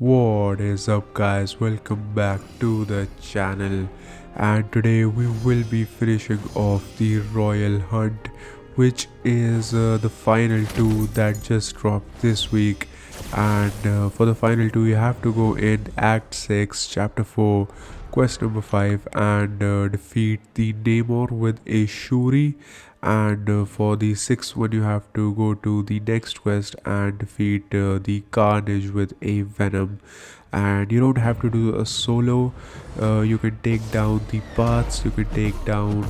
What is up guys, welcome back to the channel, and today we will be finishing off the Royal Hunt, which is the final two that just dropped this week. And for the final two you have to go in Act 6 Chapter 4 Quest number 5 and defeat the Namor with a Shuri, and for the sixth one you have to go to the next quest and defeat the Carnage with a Venom. And you don't have to do a solo, you can take down the paths, you can take down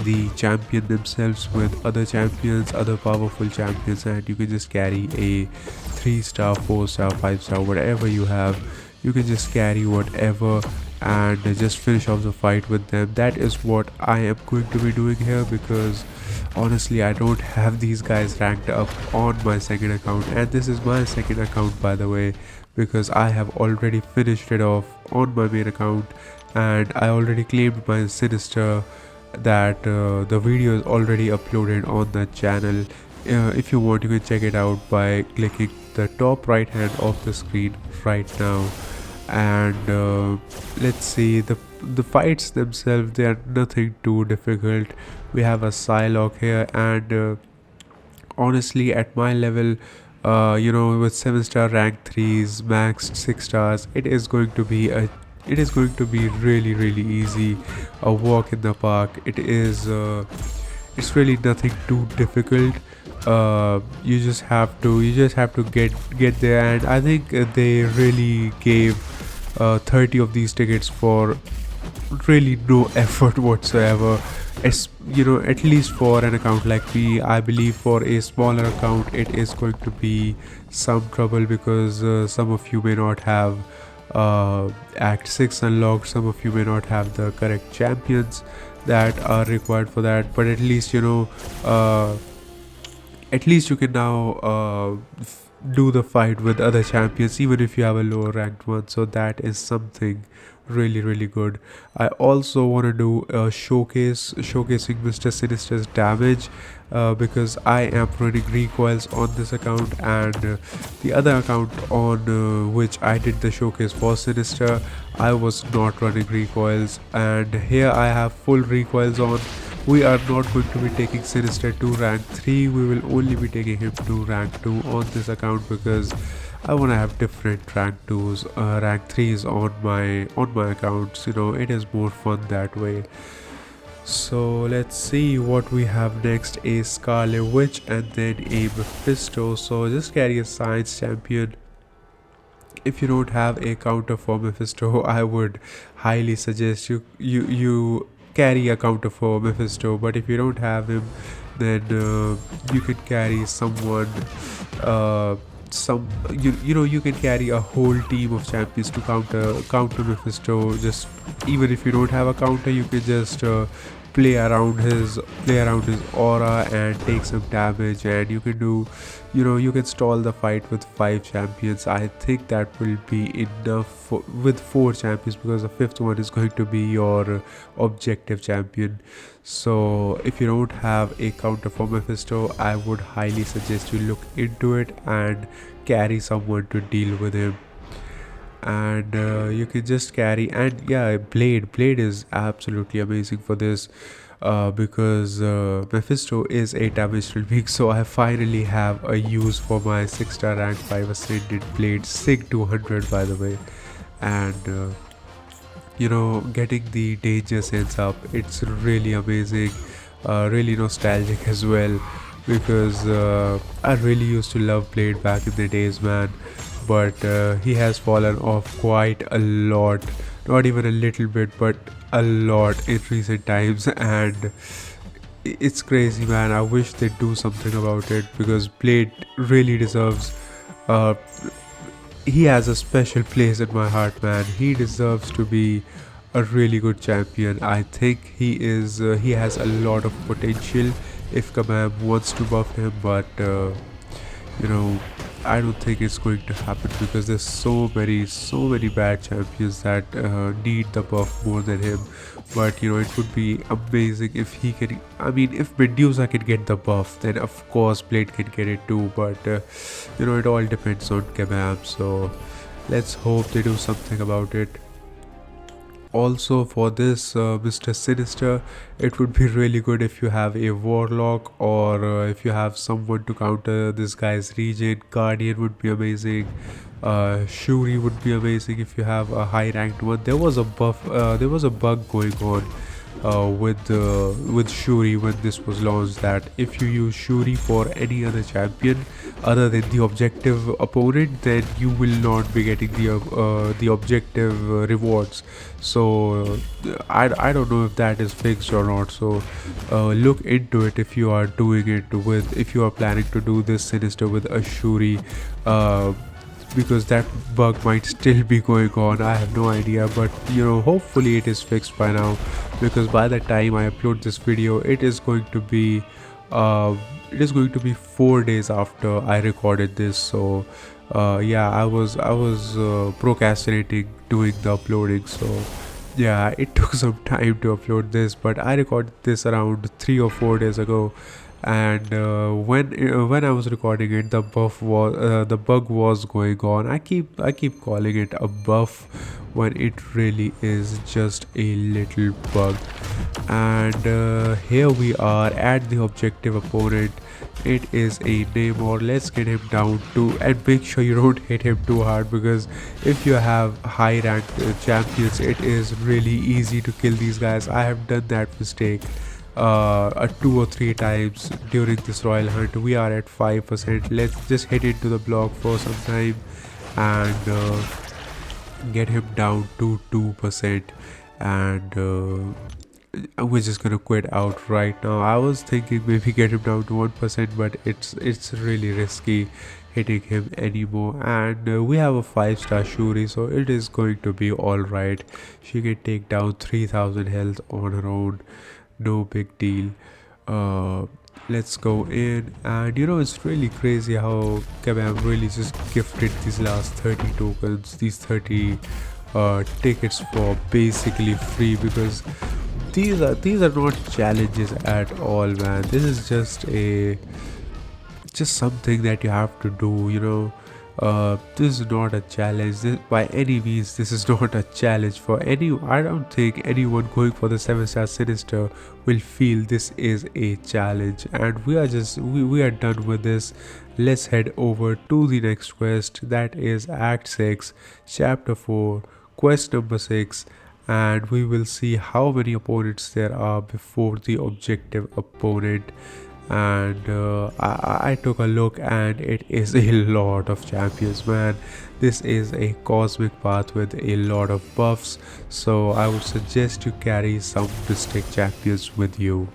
the champion themselves with other champions, other powerful champions, and you can just carry a 3-star, 4-star, 5-star, whatever you have. You can just carry whatever and just finish off the fight with them. That is what I am going to be doing here, because honestly I don't have these guys ranked up on my second account, and this is my second account by the way, because I have already finished it off on my main account and I already claimed my Sinister, that the video is already uploaded on the channel. If you want you can check it out by clicking the top right hand of the screen right now. And let's see, the fights themselves, they are nothing too difficult. We have a Psylocke here, and honestly at my level, with 7-star rank 3s maxed 6 stars, it is going to be really easy, a walk in the park. It's really nothing too difficult. You just have to get there, and I think they really gave 30 of these tickets for really no effort whatsoever. It's, at least for an account like me, I believe for a smaller account it is going to be some trouble, because some of you may not have Act 6 unlocked, some of you may not have the correct champions that are required for that, but at least you can now do the fight with other champions even if you have a lower ranked one. So that is something really good. I also want to do a showcasing Mr. Sinister's damage, because I am running recoils on this account, and the other account on which I did the showcase for Sinister, I was not running recoils, and here I have full recoils on. We are not going to be taking Sinister to rank 3, we will only be taking him to rank 2 on this account, because I want to have different rank 2s, rank 3s on my accounts. It is more fun that way. So let's see what we have next. A Scarlet Witch and then a Mephisto. So just carry a science champion. If you don't have a counter for Mephisto, I would highly suggest you carry a counter for Mephisto. But if you don't have him, then you can carry someone, you can carry a whole team of champions to counter Mephisto. Just even if you don't have a counter, you can just play around his aura and take some damage, and you can do, you can stall the fight with 5 champions. I think that will be enough with 4 champions, because the 5th one is going to be your objective champion. So if you don't have a counter for Mephisto, I would highly suggest you look into it and carry someone to deal with him. And you can just carry, and yeah, Blade is absolutely amazing for this, because Mephisto is a damage weak, so I finally have a use for my 6-star rank 5 ascended Blade, Sig 200 by the way. And getting the danger sense up, it's really amazing, really nostalgic as well, because I really used to love Blade back in the days, man. But he has fallen off quite a lot, not even a little bit but a lot in recent times, and it's crazy, man. I wish they'd do something about it, because Blade really deserves, he has a special place in my heart, man. He deserves to be a really good champion. I think he has a lot of potential if Kabam wants to buff him, but I don't think it's going to happen, because there's so many bad champions that need the buff more than him. But it would be amazing if he can, if Medusa can get the buff, then of course Blade can get it too. But it all depends on Kabam. So Let's hope they do something about it. Also, for this Mr. Sinister, it would be really good if you have a warlock, or if you have someone to counter this guy's regen. Guardian would be amazing. Shuri would be amazing if you have a high ranked one. There was a bug going on with Shuri when this was launched, that if you use Shuri for any other champion other than the objective opponent, then you will not be getting the objective rewards. So I don't know if that is fixed or not. So look into it if you are doing it with, if you are planning to do this Sinister with a Shuri. Because that bug might still be going on. I have no idea, but hopefully it is fixed by now, because by the time I upload this video, uh, it is going to be 4 days after I recorded this. So yeah, I was procrastinating doing the uploading. So yeah, it took some time to upload this, but I recorded this around 3 or 4 days ago. And when I was recording it, the bug was going on. I keep calling it a buff when it really is just a little bug. And here we are at the objective opponent. It is a Namor. Let's get him down to, and make sure you don't hit him too hard, because if you have high ranked champions, it is really easy to kill these guys. I have done that mistake 2 or 3 times during this royal hunt. We are at 5%. Let's just hit into the block for some time and get him down to 2%. And we're just gonna quit out right now. I was thinking maybe get him down to 1%, but it's really risky hitting him anymore. And we have a 5-star Shuri, so it is going to be all right. She can take down 3000 health on her own, no big deal. Let's go in. And it's really crazy how kabam really just gifted these last 30 tokens, these 30 tickets for basically free, because these are not challenges at all, man. This is just something that you have to do. This is not a challenge. By any means, this is not a challenge for any. I don't think anyone going for the 7-star Sinister will feel this is a challenge. And we are done with this. Let's head over to the next quest, that is Act 6, Chapter 4, quest number 6. And we will see how many opponents there are before the objective opponent. And I took a look, and it is a lot of champions, man. This is a cosmic path with a lot of buffs, so I would suggest you carry some Mystic champions with you.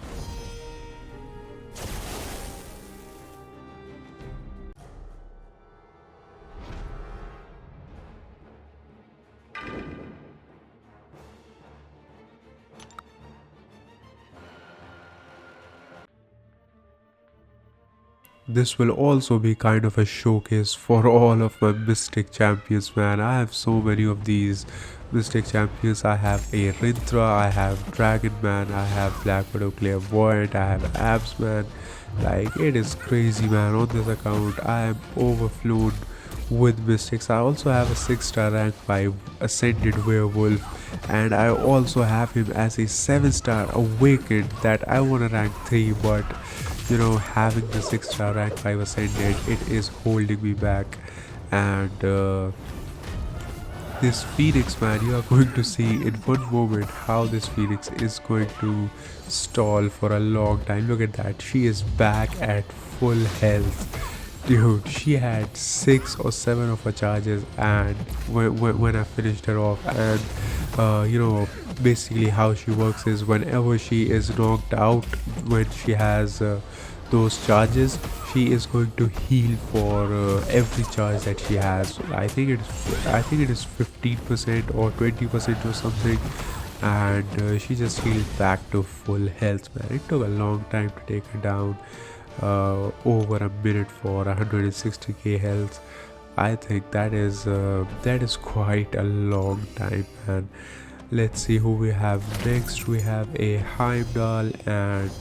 This will also be kind of a showcase for all of my Mystic champions, man. I have so many of these Mystic champions. I have a Rinthra, I have Dragon Man, I have Black Widow Clairvoyant, I have Abs, man. Like, it is crazy, man. On this account, I am overflowed with Mystics. I also have a 6-star rank 5 Ascended Werewolf, and I also have him as a 7-star Awakened that I want to rank 3, but having the 6-star rank 5 Ascended, it is holding me back. And this Phoenix, man, you are going to see in one moment how this Phoenix is going to stall for a long time. Look at that, she is back at full health. Dude, she had 6 or 7 of her charges, and when I finished her off. And basically how she works is, whenever she is knocked out, when she has those charges, she is going to heal for every charge that she has. I think it is 15% or 20% or something. And she just healed back to full health, man. It took a long time to take her down, over a minute for 160k health. I think that is quite a long time, man. Let's see who we have next. We have a Heimdall, and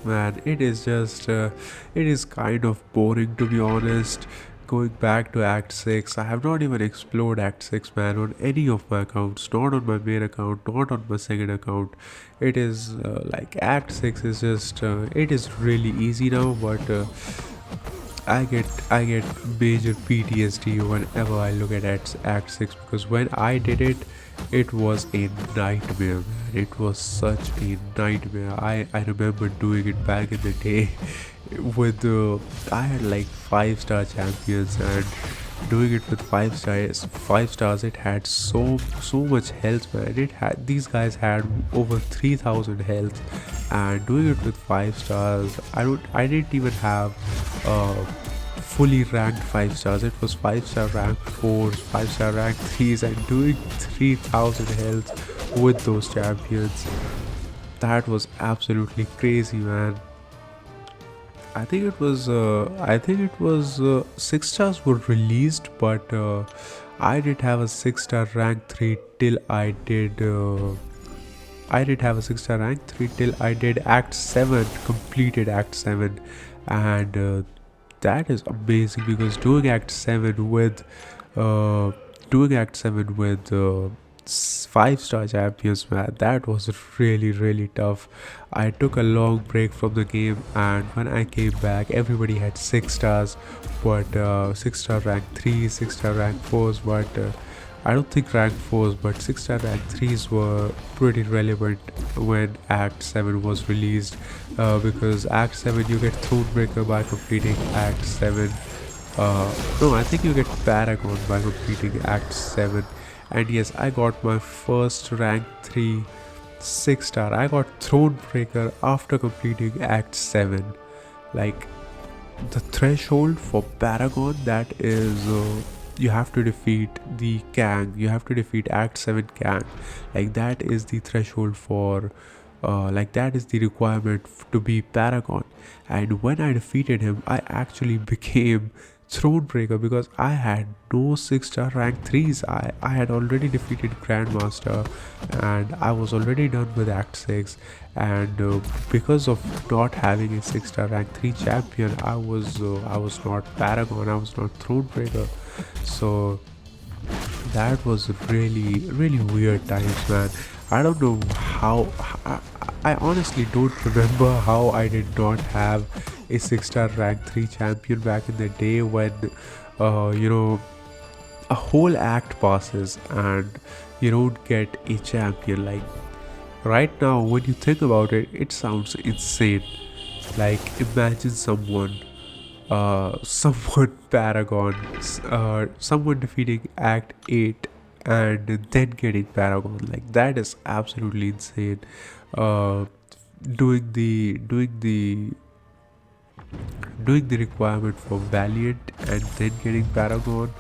man, it is kind of boring, to be honest. going back to Act 6, I have not even explored Act 6, man, on any of my accounts. Not on my main account, not on my second account. It is like Act 6 is just, it is really easy now, but I get major PTSD whenever I look at Act 6, because when I did it, it was a nightmare, man. It was such a nightmare. I remember doing it back in the day with I had like 5-star champions, and doing it with 5 stars, it had so much health, man. It had, these guys had over 3,000 health, and doing it with 5 stars, I didn't even have uh fully ranked 5 stars. It was 5-star rank 4s, 5-star rank 3s, and doing 3,000 health with those champions. That was absolutely crazy, man. I think it was 6 stars were released, but I did have a 6-star rank 3 till I did have a 6-star rank 3 till I did Act 7, completed Act 7, and that is amazing, because uh, doing Act 7 with 5-star champions, man, that was really tough. I took a long break from the game, and when I came back, everybody had 6 stars, but 6-star rank 3, 6-star rank 4s, but I don't think rank 4s, but 6-star rank 3s were pretty relevant when Act 7 was released, because Act 7 you get Thronebreaker by completing Act 7. No, I think you get Paragon by completing Act 7. And yes, I got my first rank 3 6-star. I got Thronebreaker after completing Act 7. Like, the threshold for Paragon, that is you have to defeat the Kang, you have to defeat Act 7 Kang. Like, that is the threshold for like, that is the requirement to be Paragon. And when I defeated him, I actually became Thronebreaker, because I had no 6-star rank 3s. I had already defeated Grandmaster, and I was already done with Act 6, and because of not having a 6-star rank 3 champion, I was not Paragon, I was not Thronebreaker. So that was really weird times, man. I don't know how. I honestly don't remember how I did not have a 6-star rank 3 champion back in the day, when a whole act passes and you don't get a champion. Like, right now, when you think about it, it sounds insane. Like, imagine someone Paragon, someone defeating Act 8 and then getting Paragon. Like, that is absolutely insane. Uh, doing the requirement for Valiant and then getting Paragon.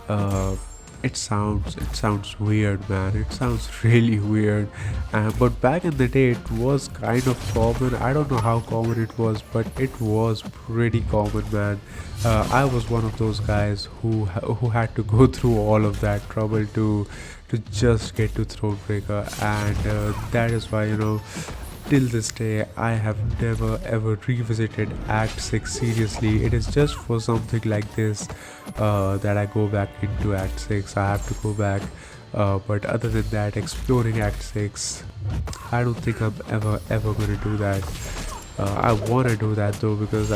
Uh, it sounds weird, man. It sounds really weird. But back in the day, it was kind of common. I don't know how common it was, but it was pretty common, man. I was one of those guys who had to go through all of that trouble to just get to Thronebreaker, and that is why, till this day, I have never ever revisited Act 6 seriously. It is just for something like this that I go back into Act 6. I have to go back. But other than that, exploring Act 6, I don't think I'm ever gonna do that. I wanna do that though, because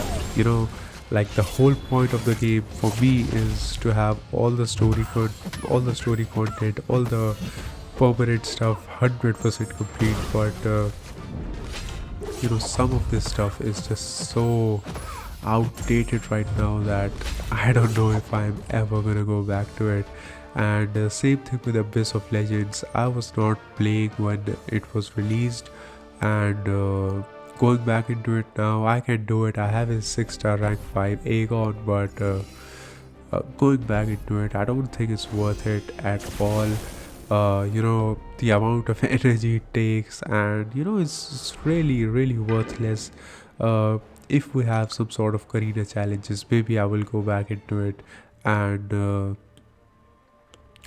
like, the whole point of the game for me is to have all the story content, all the permanent stuff 100% complete. But some of this stuff is just so outdated right now that I don't know if I'm ever gonna go back to it. And same thing with Abyss of Legends. I was not playing when it was released, and going back into it now, I can do it. I have a 6-star rank 5 Aegon, but going back into it, I don't think it's worth it at all. The amount of energy it takes, and it's really worthless. If we have some sort of Karina challenges, maybe I will go back into it, and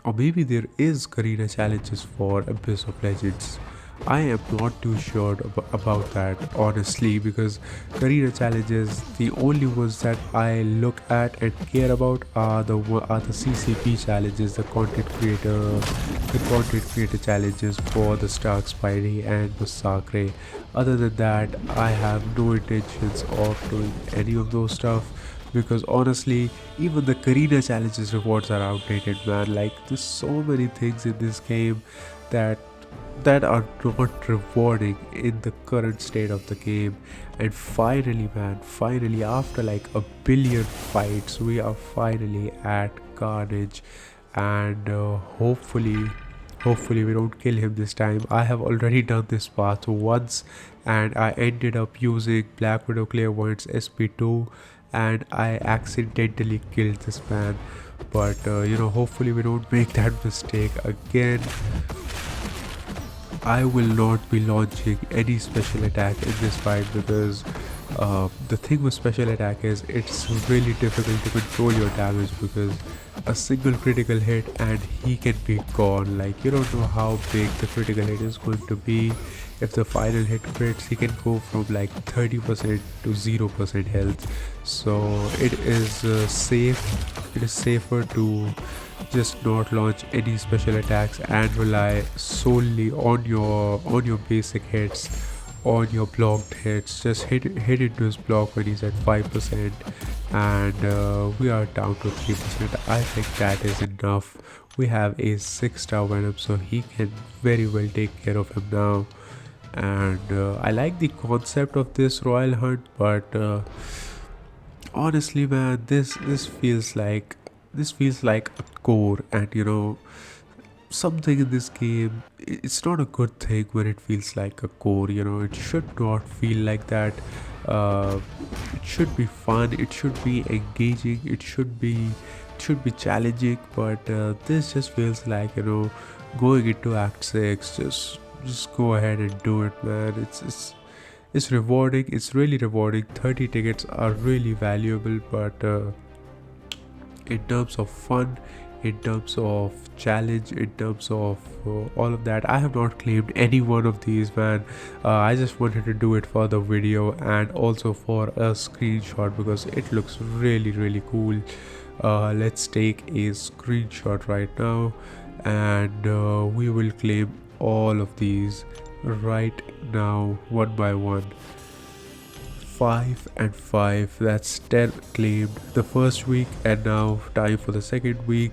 or maybe there is Karina challenges for Abyss of Legends. I am not too sure about that honestly, because career challenges, the only ones that I look at and care about are the CCP challenges, the content creator challenges for the Stark Spidey and the Sakre. Other than that, I have no intentions of doing any of those stuff, because honestly, even the Karina challenges rewards are outdated, man. Like, there's so many things in this game that are not rewarding in the current state of the game. And finally, man, finally, after like a billion fights, we are finally at Carnage. And hopefully we don't kill him this time. I have already done this path once, and I ended up using Black Widow Clairvoyant's SP2, and I accidentally killed this man. But hopefully we don't make that mistake again. I will not be launching any special attack in this fight, because the thing with special attack is it's really difficult to control your damage, because a single critical hit and he can be gone. Like, you don't know how big the critical hit is going to be. If the final hit crits, he can go from like 30% to 0% health. So it is it is safer to just not launch any special attacks and rely solely on your basic hits, on your blocked hits. Just hit into his block when he's at 5%, and we are down to 3%. I think that is enough. We have a 6-star Venom, so he can very well take care of him now. And I like the concept of this royal hunt, but honestly, man, this feels like a core. And something in this game, it's not a good thing when it feels like a core. It should not feel like that. uh, it should be fun, it should be engaging, it should be challenging. But this just feels like, going into act 6, just go ahead and do it, man. It's rewarding, it's really rewarding. 30 tickets are really valuable, but in terms of fun, in terms of challenge, in terms of all of that, I have not claimed any one of these, man. I just wanted to do it for the video and also for a screenshot, because it looks really really cool. Let's take a screenshot right now, and we will claim all of these right now, one by one. 5 and 5, that's 10 claimed the first week, and now time for the second week.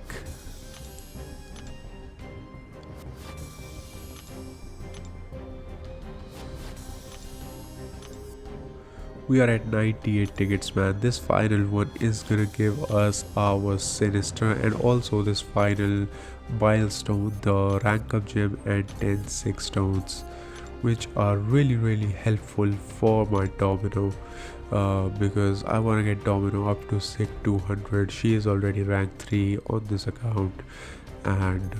We are at 98 tickets, man. This final one is gonna give us our Sinister, and also this final milestone, the rank up gem and 10 6 stones, which are really really helpful for my Domino, because I want to get Domino up to SIG 200. She is already rank 3 on this account, and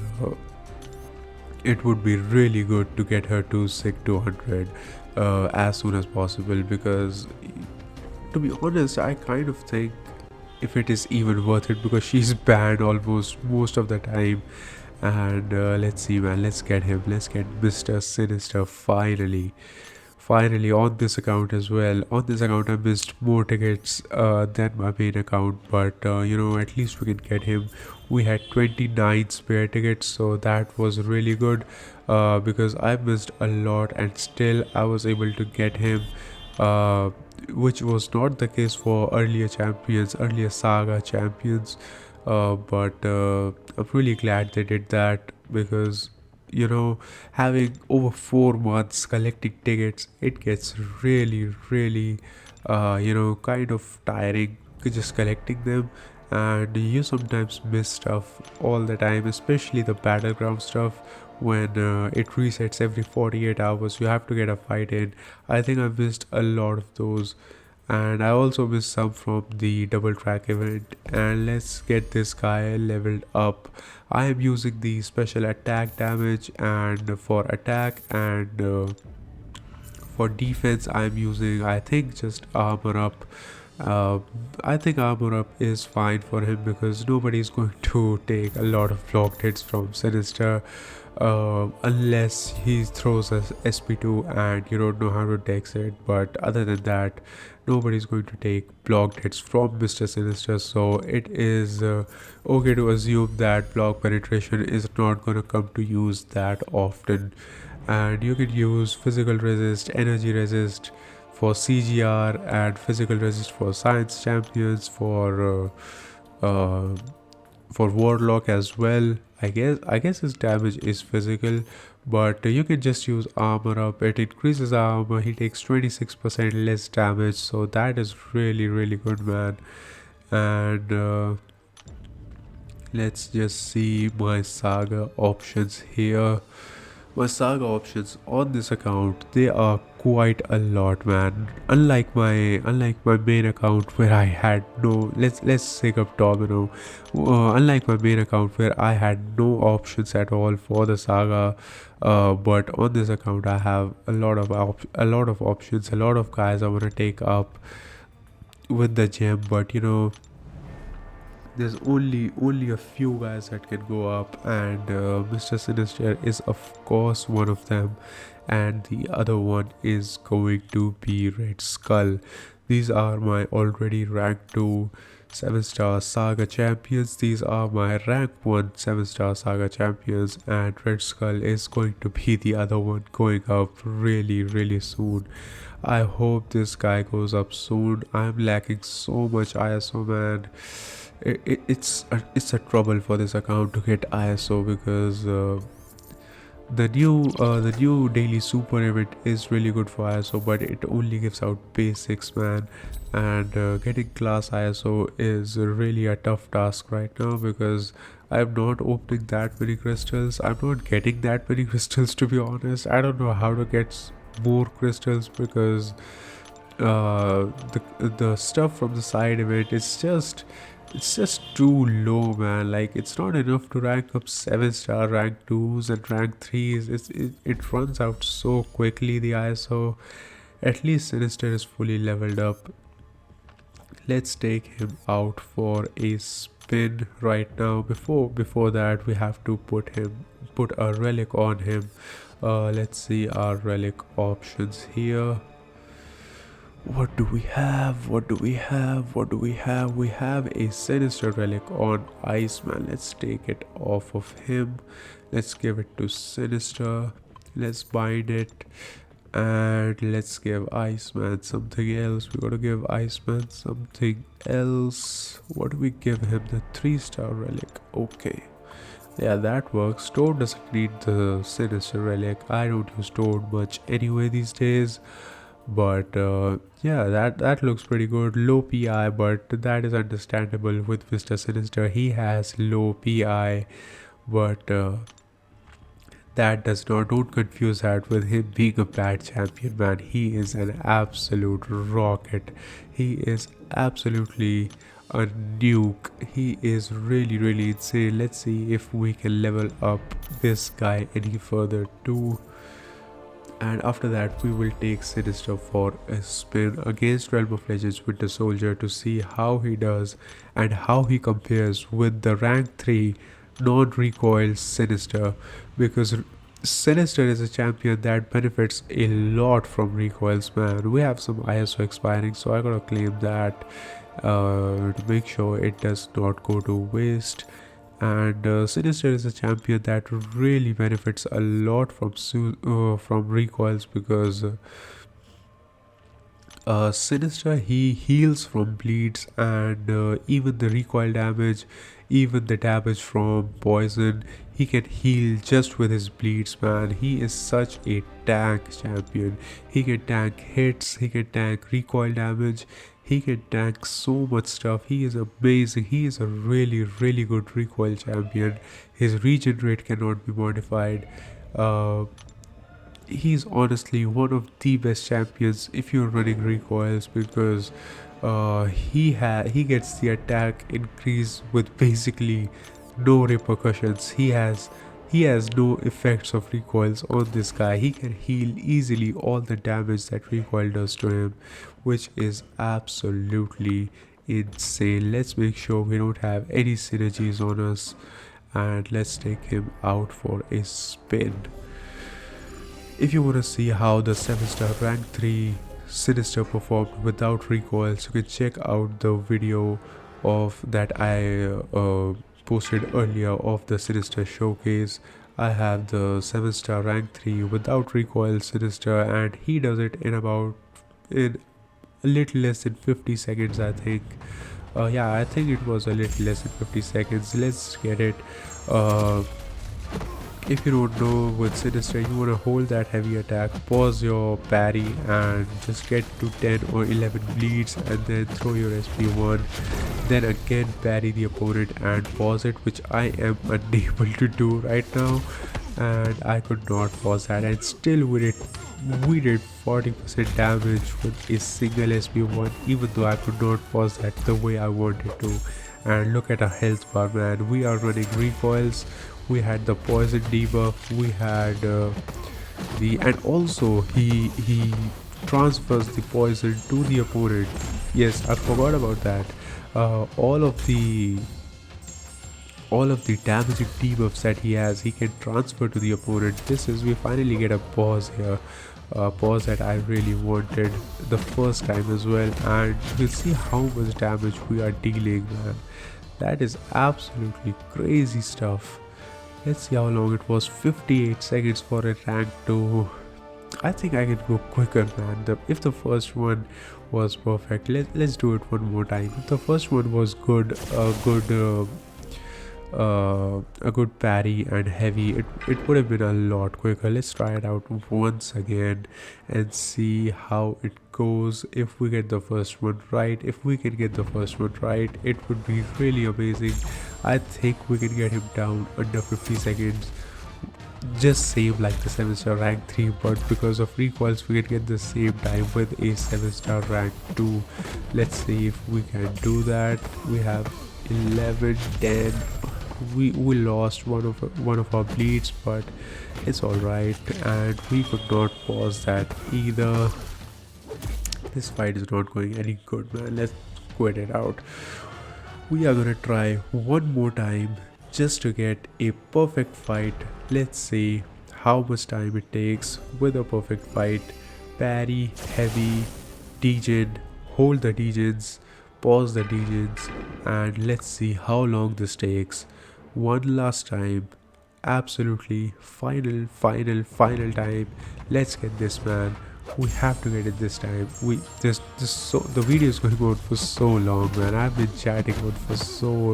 it would be really good to get her to SIG 200 as soon as possible, because to be honest, I kind of think if it is even worth it, because she's banned almost most of the time. And let's see, man, let's get him, let's get Mr. Sinister finally on this account as well. On this account I missed more tickets than my main account, but at least we can get him. We had 29 spare tickets, so that was really good, because I missed a lot and still I was able to get him, which was not the case for earlier saga champions. But I'm really glad they did that, because having over 4 months collecting tickets, it gets really really kind of tiring just collecting them. And you sometimes miss stuff all the time, especially the battleground stuff, when it resets every 48 hours. You have to get a fight in. I think I missed a lot of those, and I also missed some from the double track event. And let's get this guy leveled up. I am using the special attack damage, and for attack and for defense I am using, I think, just armor up, Uh, I think armor up is fine for him because nobody's going to take a lot of blocked hits from Sinister unless he throws a SP2 and you don't know how to dex it. But other than that, nobody's going to take blocked hits from Mr. Sinister. So it is okay to assume that block penetration is not going to come to use that often. And you can use physical resist, energy resist for CGR, and physical resist for science champions, for warlock as well. I guess his damage is physical, but you can just use armor up. It increases armor. He takes 26% less damage, so that is really really good, man. And let's just see my saga options here. My saga options on this account, they are quite a lot, man. Unlike my main account where I had no, let's take up Domino. Unlike my main account where I had no options at all for the saga, but on this account I have a lot of options, a lot of guys I want to take up with the gem. But there's only a few guys that can go up, and Mr. Sinister is of course one of them, and the other one is going to be Red Skull. These are my already rank 2 7-star saga champions. These are my rank 1 7-star saga champions, and Red Skull is going to be the other one going up really really soon. I hope this guy goes up soon. I'm lacking so much ISO, man. It's a trouble for this account to get ISO because the new daily super event is really good for ISO, but it only gives out basics, man. And getting class ISO is really a tough task right now because I'm not opening that many crystals. I'm not getting that many crystals, to be honest. I don't know how to get more crystals because the stuff from the side event is just, it's just too low, man. Like, it's not enough to rank up 7-star rank 2s and rank 3s. It runs out so quickly, the ISO. At least Sinister is fully leveled up. Let's take him out for a spin right now. Before that, we have to put a relic on him. Let's see our relic options here. What do we have? We have a Sinister relic on Iceman. Let's take it off of him. Let's give it to Sinister. Let's bind it, and let's give Iceman something else. We gotta give Iceman something else. What do we give him? The 3-star relic. Okay, yeah, that works. Toad doesn't need the Sinister relic. I don't use Toad much anyway these days. But yeah, that looks pretty good. Low PI, but that is understandable with Mr. Sinister. He has low PI, but that does not, don't confuse that with him being a bad champion, man. He is an absolute rocket. He is absolutely a nuke. He is really really insane. Let's see if we can level up this guy any further too. And after that, we will take Sinister for a spin against Realm of Legends Winter Soldier to see how he does and how he compares with the rank 3 non-recoil Sinister, because Sinister is a champion that benefits a lot from recoils, man. We have some ISO expiring, so I gotta claim that to make sure it does not go to waste. And Sinister is a champion that really benefits a lot from recoils, because Sinister, he heals from bleeds, and even the recoil damage, even the damage from poison, he can heal just with his bleeds, man. He is such a tank champion. He can tank hits, he can tank recoil damage, he can tank so much stuff. He is amazing. He is a really really good recoil champion. His regen rate cannot be modified. He's honestly one of the best champions if you're running recoils, because he gets the attack increase with basically no repercussions. He has He has no effects of recoils on this guy. He can heal easily all the damage that recoil does to him, which is absolutely insane. Let's make sure we don't have any synergies on us, and let's take him out for a spin. If you want to see how the 7-star rank 3 Sinister performed without recoils, you can check out the video of that I posted earlier of the Sinister showcase. I have the 7-star rank 3 without recoil Sinister, and he does it in a little less than 50 seconds, I think. Yeah, I think it was a little less than 50 seconds. Let's get it. Uh, if you don't know, with Sinister, you want to hold that heavy attack, pause your parry, and just get to 10 or 11 bleeds, and then throw your SP1. Then again parry the opponent and pause it, which I am unable to do right now, and I could not pause that, and still we did 40% damage with a single SP1, even though I could not pause that the way I wanted to. And look at our health bar, man. We are running recoils, we had the poison debuff, we had and also he transfers the poison to the opponent. Yes, I forgot about that. All of the damaging debuffs that he has, he can transfer to the opponent. We finally get a pause here, pause that I really wanted the first time as well, and you'll see how much damage we are dealing, man. That is absolutely crazy stuff. Let's see how long it was. 58 seconds for a rank 2. I think I can go quicker, man. If the first one was perfect, let's do it one more time. If the first one was good, a good parry and heavy, it would have been a lot quicker. Let's try it out once again and see how it goes. If we get the first one right, if we can get the first one right, it would be really amazing. I think we can get him down under 50 seconds, just same like the 7-star rank 3, but because of recoils we can get the same time with a 7-star rank 2. Let's see if we can do that. We have 11, 10. We lost one of our bleeds, but it's all right, and we could not pause that either. This fight is not going any good, man. Let's quit it out. We are gonna try one more time just to get a perfect fight. Let's see how much time it takes with a perfect fight. Parry, heavy, degen, hold the degens, pause the degens, and let's see how long this takes. One last time. Absolutely final time. Let's get this, man. We have to get it this time. The video is going on for so long, man. I've been chatting on for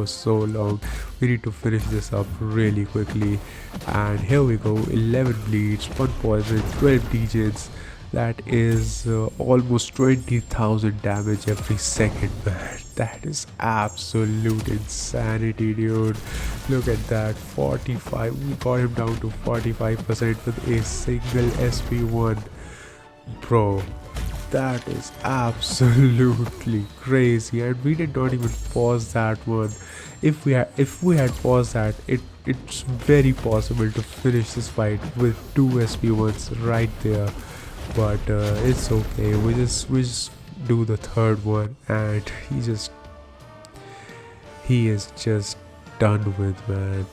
so long. We need to finish this up really quickly, and here we go. 11 bleeds, 1 poison, 12 degens. That is almost 20,000 damage every second, man. That is absolute insanity, dude. Look at that. 45. We got him down to 45% with a single SP1. Bro, that is absolutely crazy, and we did not even pause that one. If we had paused that, it's very possible to finish this fight with 2 SP1s right there. But it's okay. We just do the third one, and he is just done with, man.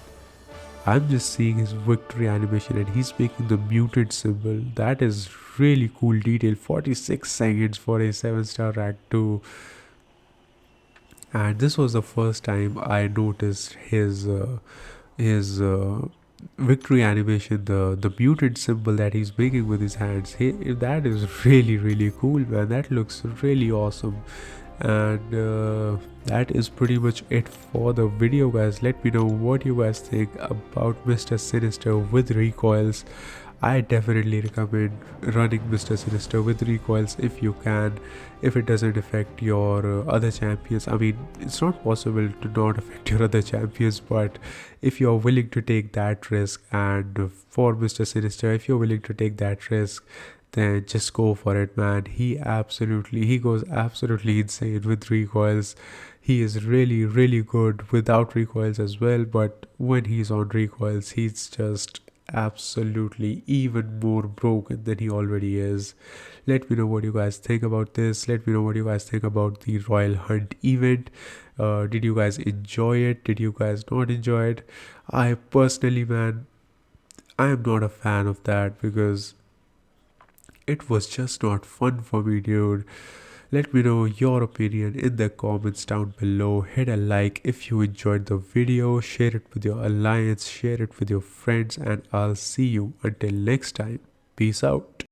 I'm just seeing his victory animation, and he's making the mutant symbol. That is really cool detail. 46 seconds for a 7-star rank 2. And this was the first time I noticed his victory animation, the mutant symbol that he's making with his hands. That is really cool, man. That looks really awesome. And that is pretty much it for the video, guys. Let me know what you guys think about Mr. Sinister with recoils. I definitely recommend running Mr. Sinister with recoils if you can, if it doesn't affect your other champions. I mean, it's not possible to not affect your other champions, but if you're willing to take that risk, and for Mr. Sinister, if you're willing to take that risk, then just go for it, man. He goes absolutely insane with recoils. He is really good without recoils as well, but when he's on recoils, he's just absolutely even more broken than he already is. Let me know what you guys think about this. Let me know what you guys think about the Royal Hunt event. Did you guys enjoy it? Did you guys not enjoy it? I personally, man, I am not a fan of that because it was just not fun for me, dude. Let me know your opinion in the comments down below. Hit a like if you enjoyed the video, share it with your alliance, share it with your friends, and I'll see you until next time. Peace out.